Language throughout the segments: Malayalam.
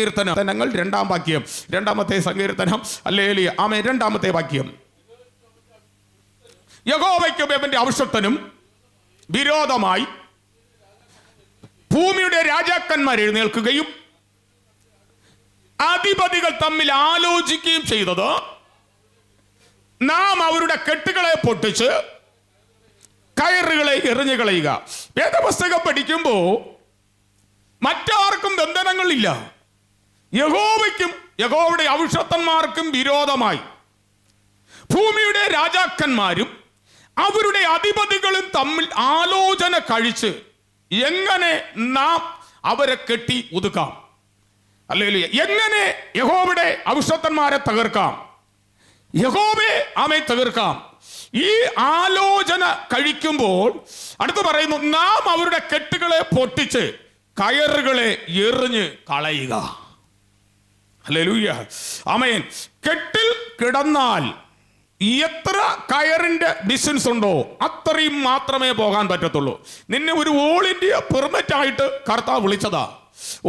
സങ്കീർത്തനങ്ങൾ 2-ാം വാക്യം, 2-ാമത്തെ സങ്കീർത്തനം, ഹല്ലേലൂയ, ആമേൻ, 2-ാമത്തെ വാക്യം. യഹോവയ്ക്കും അവന്റെ അഭിഷിക്തനും വിരോധമായി ഭൂമിയുടെ രാജാക്കന്മാർ എഴുന്നേൽക്കുകയും അധിപതികൾ തമ്മിൽ ആലോചിക്കുകയും ചെയ്തത് നാം അവരുടെ കെട്ടുകളെ പൊട്ടിച്ച് കയറുകളെ എറിഞ്ഞു കളയുക. വേദപുസ്തകം പഠിക്കുമ്പോൾ മറ്റാർക്കും ബന്ധനങ്ങളില്ല. യഹോവയ്ക്കും യഹോവയുടെ അഭിഷിക്തന്മാർക്കും വിരോധമായി ഭൂമിയുടെ രാജാക്കന്മാരും അവരുടെ അധിപതികളും തമ്മിൽ ആലോചന കഴിച്ച് എങ്ങനെ നാം അവരെ കെട്ടി ഒതുക്കാം, അല്ലെങ്കിൽ എങ്ങനെ യഹോവയുടെ അഭിഷിക്തന്മാരെ തകർക്കാം, യഹോവയെ ആമേ തകർക്കാം. ഈ ആലോചന കഴിക്കുമ്പോൾ അടുത്ത് പറയുന്നു, നാം അവരുടെ കെട്ടുകളെ പൊട്ടിച്ച് കയറുകളെ എറിഞ്ഞ് കളയുക. ഹല്ലേലൂയ, ആമേൻ. കെട്ടിൽ കിടന്നാൽ എത്ര കയറിന്റെ ഡിസ്റ്റൻസ് ഉണ്ടോ അത്രയും മാത്രമേ പോകാൻ പറ്റത്തുള്ളൂ. നിന്നെ ഒരു ഓൾ ഇന്ത്യ പെർമിറ്റ് ആയിട്ട് കർത്താവ് വിളിച്ചതാ,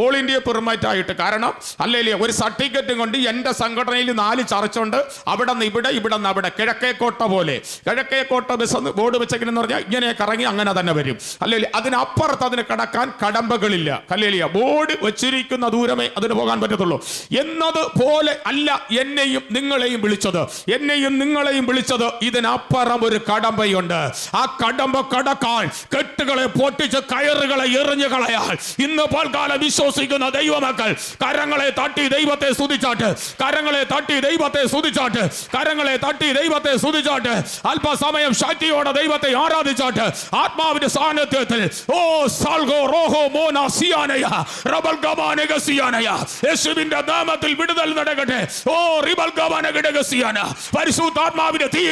ഓൾ ഇന്ത്യ പെർമിറ്റ് ആയിട്ട്. കാരണം അല്ലേലേ ഒരു സർട്ടിഫിക്കറ്റും കൊണ്ട് എൻ്റെ സംഘടനയിൽ 4 ചർച്ചുണ്ട്, അവിടെ നിന്ന് ഇവിടെ, ഇവിടെ നിന്ന് അവിടെ, കിഴക്കേക്കോട്ട പോലെ. കിഴക്കേക്കോട്ട ബസ് ബോർഡ് വെച്ചെന്ന് പറഞ്ഞാൽ ഇങ്ങനെ കറങ്ങി അങ്ങനെ തന്നെ വരും. അല്ലെങ്കിൽ അതിനപ്പുറത്ത് അതിന് കടക്കാൻ കടമ്പകളില്ല. കല്ലേലിയ ബോർഡ് വെച്ചിരിക്കുന്ന ദൂരമേ അതിന് പോകാൻ പറ്റത്തുള്ളൂ. എന്നതുപോലെ അല്ല എന്നെയും നിങ്ങളെയും വിളിച്ചത്. എന്നെയും നിങ്ങളെയും വിളിച്ചത് ഇതിനപ്പുറം ഒരു കടമ്പയുണ്ട്. ആ കടമ്പ കടക്കാൻ കെട്ടുകളെ പൊട്ടിച്ച് കയറുകളെ എറിഞ്ഞു കളയാൻ ഇന്ന് പൽക്കാലം വിശ്വസിക്കുന്ന ദൈവമക്കൾ കരങ്ങളെ തട്ടി ദൈവത്തെ സ്തുതിച്ചാട്ട്, കരങ്ങളെ തട്ടി ദൈവത്തെ സ്തുതിച്ചാട്ട്, കരങ്ങളെ തട്ടി ദൈവത്തെ സ്തുതിച്ചാട്ട്, അല്പസമയം ശക്തിയോടെ ദൈവത്തെ ആരാധിച്ചാട്ട് ആത്മാവിന്റെ സാന്നിധ്യത്തിൽ ഓ സാൽഗോ റോഹോ മോന സിയാനയ റബൽ ഗമാനഗ സിയാനയ യേശുവിന്റെ നാമത്തിൽ വിടുതൽ നടക്കട്ടെ. ഓ റിബൽ ഗമാനഗ സിയാന പരിശുദ്ധാത്മാവിന്റെ തീ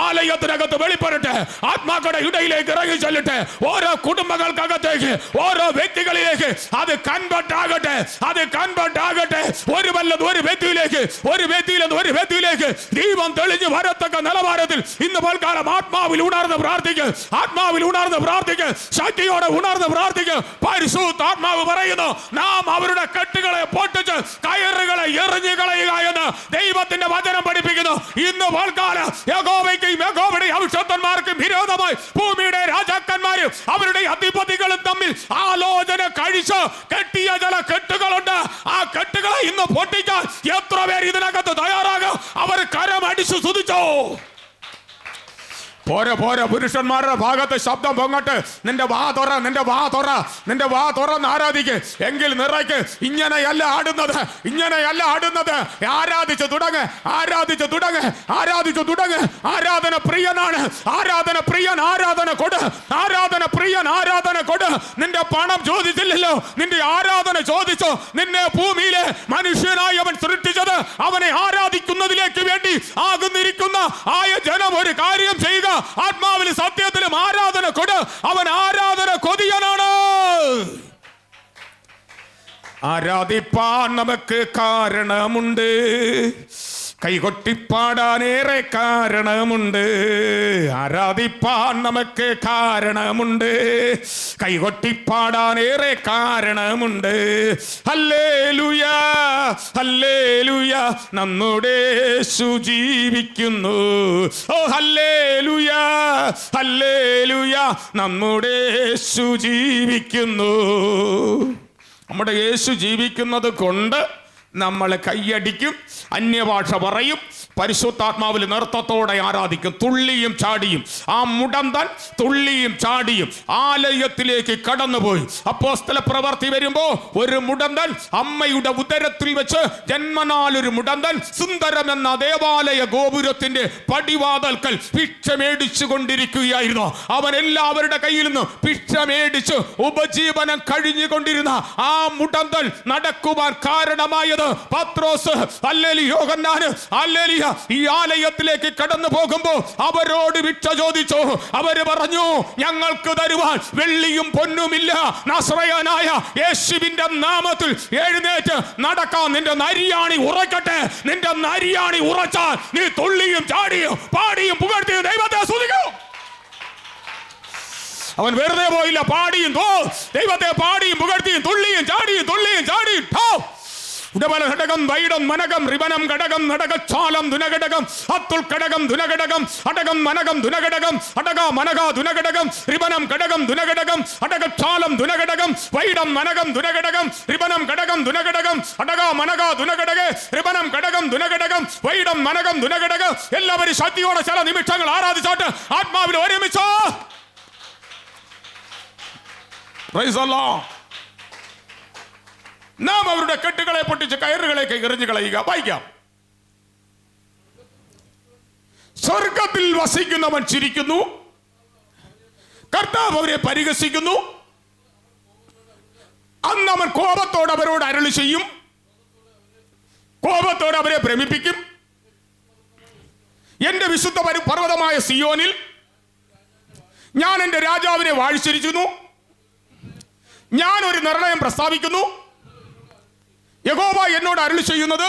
ആലയത്തിനകത്ത് വെളിപ്പെടട്ടെ. ആത്മാക്കളുടെ ഇടയിലേക്ക് ഇറങ്ങി ചെല്ലട്ടെ. ഓരോ കുടുംബങ്ങൾക്കകത്തേക്ക്, ഓരോ വ്യക്തികളിലേക്ക് അത് കൺവെർട്ട് ആകട്ടെ, അത് കൺവെർട്ട് ആകട്ടെ. ഒരു വ്യക്തിയിലേക്ക്, ഒരു വ്യക്തിയിലേക്ക് ദൈവം തെളിഞ്ഞു വരത്തക്ക നിലവാരത്തിൽ ഇന്ന് പൽക്കാലം ആത്മാവിൽ ഉണർന്ന് പ്രാർത്ഥിക്കുക, ആത്മാവിൽ ഉണർന്ന് പ്രാർത്ഥിക്കുക, ശക്തിയോടെ ഉണർന്ന് പ്രാർത്ഥിക്കുക. പരിശുദ്ധാത്മാവ് പറയുന്നു, നാം അവരുടെ കെട്ടുകളെ പൊട്ടിച്ച് കയറുകളെ എറിഞ്ഞു കളയുക എന്ന് ദൈവത്തിന്റെ വചനം പഠിപ്പിക്കുന്നു. ഇന്ന് പൽക്കാലം യഹോവയ്ക്കും യഹോവയുടെ അഭിഷിക്തന്മാർക്കും വിരോധമായി ഭൂമിയുടെ രാജാക്കന്മാരും അവരുടെ അധിപതികളും തമ്മിൽ ആലോചന കഴിച്ച് കെട്ടിയ ചില കെട്ടുകളുണ്ട്. ആ കെട്ടുകളെ ഇന്ന് പൊട്ടിക്കാൻ എത്ര പേർ ഇതിനകത്ത് തയ്യാറാകും? അവർ കരമടിച്ചു സ്തുതിച്ചോ. പോരെ പുരുഷന്മാരുടെ ഭാഗത്ത് ശബ്ദം പൊങ്ങട്ടെ. നിന്റെ വാ തുറ, നിന്റെ വാ തുറ, നിന്റെ വാ തുറന്ന് ആരാധിക്ക്. എങ്കിൽ നിറയ്ക്ക്. ഇങ്ങനെയല്ല ആടുന്നത്, ഇങ്ങനെയല്ല ആടുന്നത്. ആരാധിച്ചു തുടങ്ങ്, ആരാധിച്ചു തുടങ്ങ്, ആരാധിച്ചു തുടങ്ങ്. ആരാധന പ്രിയനാണ്, ആരാധന പ്രിയൻ. ആരാധന കൊട്, ആരാധന പ്രിയൻ, ആരാധന കൊട്. നിന്റെ പണം ചോദിച്ചില്ലല്ലോ, നിന്റെ ആരാധന ചോദിച്ചോ. നിന്നെ ഭൂമിയിലെ മനുഷ്യനായി അവൻ സൃഷ്ടിച്ചത് അവനെ ആരാധിക്കുന്നതിലേക്ക് വേണ്ടി ആകുന്നിരിക്കുന്ന ആയ ജനം ഒരു കാര്യം ചെയ്യുക. ആത്മാവിലും സത്യത്തിലും ആരാധന കൊട്. അവൻ ആരാധന കൊതിയനാണ്. ആരാധിപ്പാൻ നമുക്ക് കാരണമുണ്ട്, കൈകൊട്ടിപ്പാടാനേറെ കാരണമുണ്ട്. ആരാധിപ്പാൻ നമുക്ക് കാരണമുണ്ട്, കൈകൊട്ടിപ്പാടാനേറെ കാരണമുണ്ട്. ഹല്ലേലൂയ, ഹല്ലേലൂയ, നമ്മുടെ യേശു ജീവിക്കുന്നു. ഓ ഹല്ലേലൂയ, ഹല്ലേലൂയ, നമ്മുടെ യേശു ജീവിക്കുന്നു. നമ്മുടെ യേശു ജീവിക്കുന്നത് കൊണ്ട് നമ്മൾ കൈയടിക്കും, അന്യഭാഷ പറയും, പരിശുദ്ധാത്മാവിൽ നൃത്തത്തോടെ ആരാധിക്കും, തുള്ളിയും ചാടിയും. ആ മുടന്തൻ തുള്ളിയും ചാടിയും ആലയത്തിലേക്ക് കടന്നുപോയി. അപ്പോസ്തല പ്രവൃത്തി വരുമ്പോ ഒരു മുടന്തൻ അമ്മയുടെ ഉദരത്തിൽ വെച്ച് ജന്മനാലൊരു മുടന്തൻ സുന്ദരം എന്ന ദേവാലയ ഗോപുരത്തിന്റെ പടിവാതൽക്കൽ ഭിക്ഷ മേടിച്ചു കൊണ്ടിരിക്കുകയായിരുന്നു. അവൻ എല്ലാവരുടെ കയ്യിൽ നിന്ന് ഭിക്ഷ മേടിച്ച് ഉപജീവനം കഴിഞ്ഞുകൊണ്ടിരുന്ന ആ മുടന്തൻ നടക്കുവാൻ കാരണമായത് പത്രോസ്, ഹല്ലേലൂയ, യോഹന്നാന്, ഹല്ലേലൂയ, ഈ ആലയത്തിലേക്ക് കടന്നു പോകുമ്പോൾ അവരോട് ഭിക്ഷ ചോദിച്ചു. അവര് പറഞ്ഞു, ഞങ്ങൾക്ക് തരുവാൻ വെള്ളിയും പൊന്നുമില്ല. നസ്രയനായ യേശുവിന്റെ നാമത്തിൽ എഴുന്നേറ്റ് നടക്കാൻ നിന്റെ നരിയാണി ഉറക്കട്ടെ. നിന്റെ നരിയാണി ഉറച്ചാൽ നീ തുള്ളിയും ചാടിയും പാടിയും പുകഴ്ത്തിയും ദൈവത്തെ സ്തുതിക്കൂ. അവൻ വെറുതെ പോയില്ല, പാടിയും ദൈവത്തെ പാടിയും പുകഴ്ത്തിയും തുള്ളിയും ചാടിയും തുള്ളിയും ചാടിയും ഉടബല ഘടകം വൈഡം മനകം റിബനം ഘടകം നടകച്ചാലം ദുനഘടകം അത്തുൽ ഘടകം ദുനഘടകം അടകം മനകം ദുനഘടകം അടക മനക ദുനഘടകം റിബനം ഘടകം ദുനഘടകം അടകച്ചാലം ദുനഘടകം വൈഡം മനകം ദുനഘടകം റിബനം ഘടകം ദുനഘടകം അടക മനക ദുനഘടക റിബനം ഘടകം ദുനഘടകം വൈഡം മനകം ദുനഘടകം. എല്ലാവരും ശക്തിയോടെ ചില നിമിഷങ്ങൾ ആരാധിച്ചോട്ട് ആത്മാവിൽ ഒരുമിച്ചോ. Praise the Lord. നാം അവരുടെ കെട്ടുകളെ പൊട്ടിച്ച് കയറുകളേക്ക് എറിഞ്ഞു കളയുക. വായിക്കാം. സ്വർഗത്തിൽ വസിക്കുന്നവൻ ചിരിക്കുന്നു, കർത്താവ് അവരെ പരിഹസിക്കുന്നു. അന്ന് അവൻ കോപത്തോടെ അവരോട് അരുളി ചെയ്യും, കോപത്തോടെ അവരെ ഭ്രമിപ്പിക്കും. എന്റെ വിശുദ്ധ പർവ്വതമായ സിയോനിൽ ഞാൻ എന്റെ രാജാവിനെ വാഴ്ചരിക്കുന്നു. ഞാൻ ഒരു നിർണയം പ്രസ്താവിക്കുന്നു. യഹോവ എന്നോട് അരുളി ചെയ്യുന്നത്,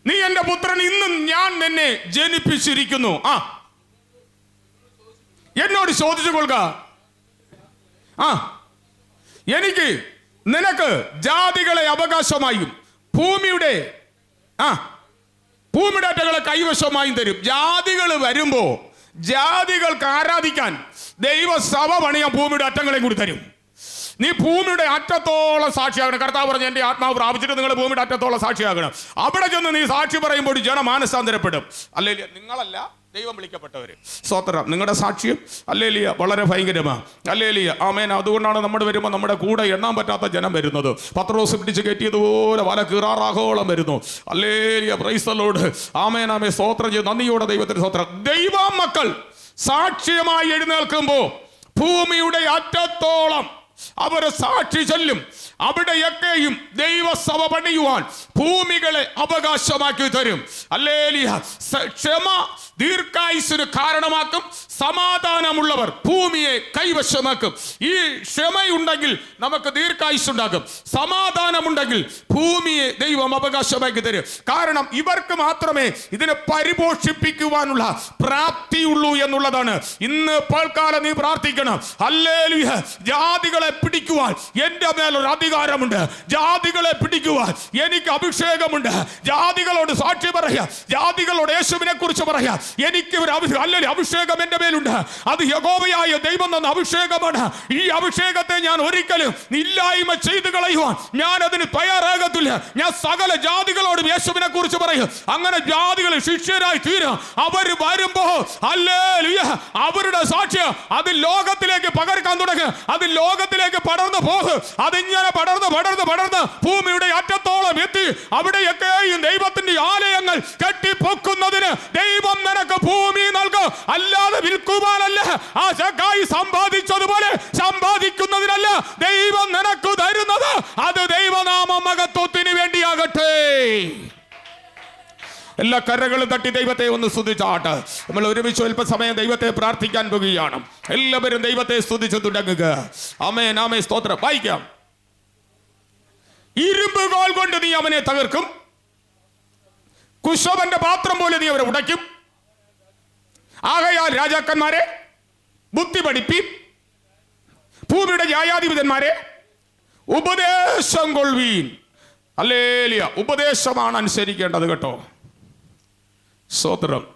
നീ എന്റെ പുത്രൻ, ഇന്നും ഞാൻ നിന്നെ ജനിപ്പിച്ചിരിക്കുന്നു. എന്നോട് ചോദിച്ചു കൊള്ളുക. എനിക്ക് നിനക്ക് ജാതികളെ അവകാശമായും ഭൂമിയുടെ അറ്റകളെ കൈവശമായും തരും. ജാതികൾ വരുമ്പോ ജാതികൾക്ക് ആരാധിക്കാൻ ദൈവസഭ പണിയാൻ ഭൂമിയുടെ അറ്റങ്ങളെയും കൂടി തരും. നീ ഭൂമിയുടെ അറ്റത്തോളം സാക്ഷിയാകണം. കർത്താവ് പറഞ്ഞു, എന്റെ ആത്മാവ് പ്രാപിച്ചിട്ട് നിങ്ങൾ ഭൂമിയുടെ അറ്റത്തോളം സാക്ഷിയാകണം. അവിടെ ചെന്ന് നീ സാക്ഷി പറയുമ്പോൾ ജനം മാനസാന്തരപ്പെടും. അല്ലേലിയ, നിങ്ങളല്ല, ദൈവം വിളിക്കപ്പെട്ടവര്. സ്തോത്രം. നിങ്ങളുടെ സാക്ഷ്യം അല്ലേലിയ വളരെ ഭയങ്കരമാണ്. അല്ലേലിയ, ആമേൻ. അതുകൊണ്ടാണ് നമ്മുടെ വരുമ്പോൾ നമ്മുടെ കൂടെ എണ്ണാൻ പറ്റാത്ത ജനം വരുന്നത്. പത്രോസ് പിടിച്ച് കയറ്റിയതുപോലെ വല കീറാറാകോളം വരുന്നു. അല്ലേലിയ, പ്രൈസ് ദി ലോർഡ്. ആമേൻ, ആമേൻ. സ്തോത്രം ചെയ്ത് നന്ദിയോടെ ദൈവത്തിന് സ്തോത്രം. ദൈവ മക്കൾ സാക്ഷ്യമായി എഴുന്നേൽക്കുമ്പോൾ ഭൂമിയുടെ അറ്റത്തോളം അവർ സാക്ഷി ചൊല്ലും. അവിടെയൊക്കെയും ദൈവസഭ പണിയുവാൻ ഭൂമികളെ അവകാശമാക്കി തരും. അല്ലേലിയ. ക്ഷമ ദീർഘായുസ്സിന് കാരണമാക്കും. സമാധാനമുള്ളവർ ഭൂമിയെ കൈവശമാക്കും. ഈ ക്ഷമയുണ്ടെങ്കിൽ നമുക്ക് ദീർഘായുസ്സുണ്ടാകും. സമാധാനമുണ്ടെങ്കിൽ ഭൂമിയെ ദൈവം അവകാശമാക്കി തരും. കാരണം ഇവർക്ക് മാത്രമേ ഇതിനെ പരിപോഷിപ്പിക്കുവാനുള്ള പ്രാപ്തിയുള്ളൂ എന്നുള്ളതാണ്. ഇന്ന് പൽക്കാലം നീ പ്രാർത്ഥിക്കണം. ഹല്ലേലൂയ. ജാതികളെ പിടിക്കുവാൻ എന്റെ മേലൊരു അധികാരമുണ്ട്. ജാതികളെ പിടിക്കുവാൻ എനിക്ക് അഭിഷേകമുണ്ട്. ജാതികളോട് സാക്ഷി പറയാ, ജാതികളോട് യേശുവിനെ കുറിച്ച് പറയാ. എനിക്ക് ഒരു അഭിഷേകം എന്റെ മേലുണ്ട്. അത് യഹോവയായ ദൈവം തന്ന അഭിഷേകമാണ്. ഈ അഭിഷേകത്തെ ഞാൻ ഒരിക്കലും ഇല്ലായ്മ ചെയ്തു കളയുവാൻ ഞാൻ അതിന് തയ്യാറാകത്തില്ല. ഞാൻ സകല ജാതികളോടും യേശുവിനെ കുറിച്ച് പറയും. അങ്ങനെ ജാതികൾ ശിഷ്യരായി തീരും. അവർ വരുമ്പോ ഹല്ലേലൂയ അവരുടെ സാക്ഷ്യം അത് ലോകത്തിലേക്ക് പകർക്കാൻ തുടങ്ങും. അത് ലോകത്തിലേക്ക് പടർന്നു പോകും. അതിങ്ങനെ പടർന്ന് പടർന്ന് പടർന്ന് ഭൂമിയുടെ അറ്റത്തോളം എത്തി. അവിടെയൊക്കെയും ദൈവത്തിന്റെ ആലയങ്ങൾ കെട്ടിപ്പൊക്കുന്നതിന് ദൈവം നിനക്ക് ഭൂമി നൽകും. അല്ലാതെ വിൽക്കുവാനല്ല. ആ ശകായി സമ്പാദിച്ചതുപോലെ സമ്പാദിക്കുന്നതിനല്ല ദൈവം നിനക്ക് തരുന്നത്. അത് ദൈവനാമ മഹത്വത്തിന് വേണ്ടിയാകട്ടെ. എല്ലാ കരകളും തട്ടി ദൈവത്തെ ഒന്ന് സ്തുതിച്ചാട്ട്. നമ്മൾ ഒരുമിച്ച് അല്പസമയം ദൈവത്തെ പ്രാർത്ഥിക്കാൻ പോകുകയാണ്. എല്ലാവരും ദൈവത്തെ സ്തുതിച്ചു തുടങ്ങുക. ആമേൻ, ആമേൻ. സ്തോത്രം. വായിക്കാം. ഇരുമ്പുകോൽ കൊണ്ട് നീ അവനെ തകർക്കും, കുശവന്റെ പാത്രം പോലെ നീ അവരെ ഉടയ്ക്കും. ആകയാൽ രാജാക്കന്മാരെ ബുദ്ധി പഠിപ്പി, ഭൂമിയുടെ ന്യായാധിപതിന്മാരെ ഉപദേശം കൊള്ളുവീൻ. ഹല്ലേലൂയ. ഉപദേശമാണ് അനുസരിക്കേണ്ടത് കേട്ടോ. സ്തോത്രം.